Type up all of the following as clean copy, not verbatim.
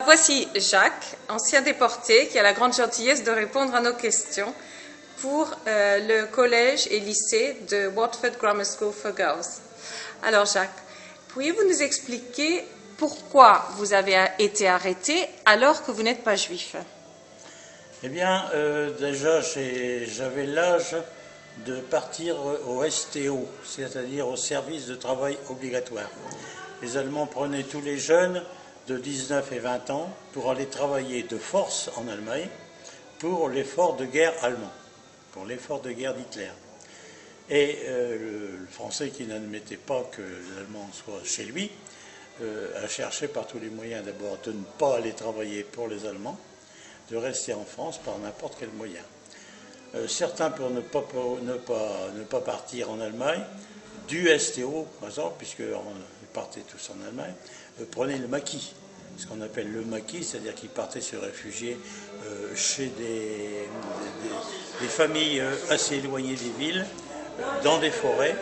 Voici Jacques, ancien déporté, qui a la grande gentillesse de répondre à nos questions pour le collège et lycée de Watford Grammar School for Girls. Alors Jacques, pourriez-vous nous expliquer pourquoi vous avez été arrêté alors que vous n'êtes pas juif? Eh bien, déjà, j'avais l'âge de partir au STO, c'est-à-dire au service de travail obligatoire. Les Allemands prenaient tous les jeunes de 19 et 20 ans pour aller travailler de force en Allemagne pour l'effort de guerre allemand, pour l'effort de guerre d'Hitler. Et le Français qui n'admettait pas que l'Allemand soit chez lui a cherché par tous les moyens d'abord de ne pas aller travailler pour les Allemands, de rester en France par n'importe quel moyen. Certains pour ne pas partir en Allemagne, du STO par exemple, puisqu'ils partaient tous en Allemagne, prenaient le maquis. Ce qu'on appelle le maquis, c'est-à-dire qu'ils partaient se réfugier chez des familles assez éloignées des villes, dans des forêts.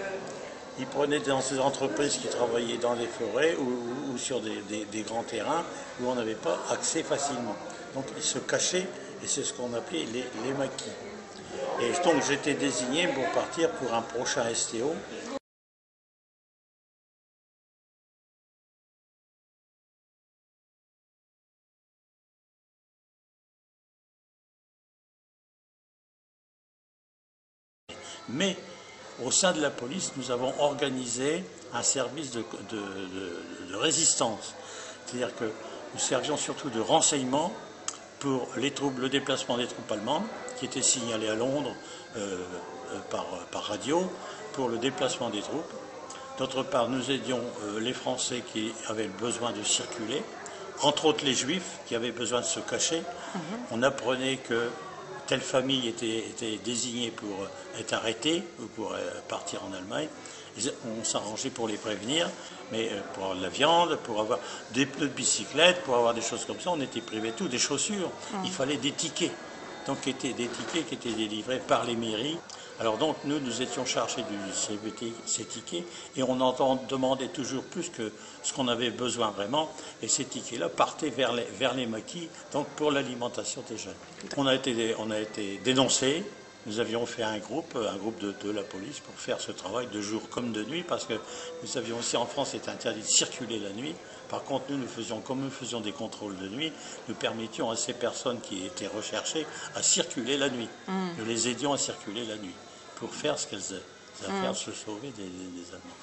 Ils prenaient dans ces entreprises qui travaillaient dans des forêts ou sur des grands terrains où on n'avait pas accès facilement. Donc ils se cachaient et c'est ce qu'on appelait les maquis. Et donc j'étais désigné pour partir pour un prochain STO. Mais au sein de la police, nous avons organisé un service de résistance. C'est-à-dire que nous servions surtout de renseignement pour le déplacement des troupes allemandes, qui étaient signalées à Londres par radio, pour le déplacement des troupes. D'autre part, nous aidions les Français qui avaient besoin de circuler, entre autres les Juifs qui avaient besoin de se cacher. On apprenait que telle famille était désignée pour être arrêtée ou pour partir en Allemagne. On s'arrangeait pour les prévenir, mais pour avoir de la viande, pour avoir des pneus de bicyclette, pour avoir des choses comme ça, on était privés de tout, des chaussures. Il fallait des tickets. Donc des tickets qui étaient délivrés par les mairies. Alors donc nous étions chargés de distribuer ces tickets et on en demandait toujours plus que ce qu'on avait besoin vraiment. Et ces tickets-là partaient vers les maquis, donc pour l'alimentation des jeunes. On a été dénoncés. Nous avions fait un groupe de la police pour faire ce travail de jour comme de nuit, parce que nous avions aussi en France, c'est interdit de circuler la nuit. Par contre, comme nous faisions des contrôles de nuit, nous permettions à ces personnes qui étaient recherchées à circuler la nuit. Nous les aidions à circuler la nuit pour faire ce qu'elles avaient à faire, se sauver des Allemands.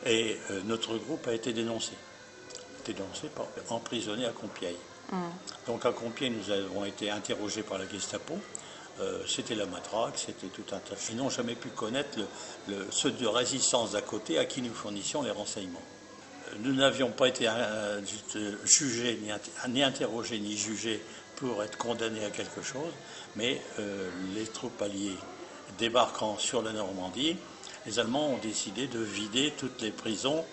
Et notre groupe a été dénoncé. Emprisonné à Compiègne. Donc à Compiègne, nous avons été interrogés par la Gestapo. C'était la matraque, c'était tout un tas. Ils n'ont jamais pu connaître ceux de résistance d'à côté à qui nous fournissions les renseignements. Nous n'avions pas été jugés, ni interrogés, ni jugés pour être condamnés à quelque chose, mais les troupes alliées débarquant sur la Normandie, les Allemands ont décidé de vider toutes les prisons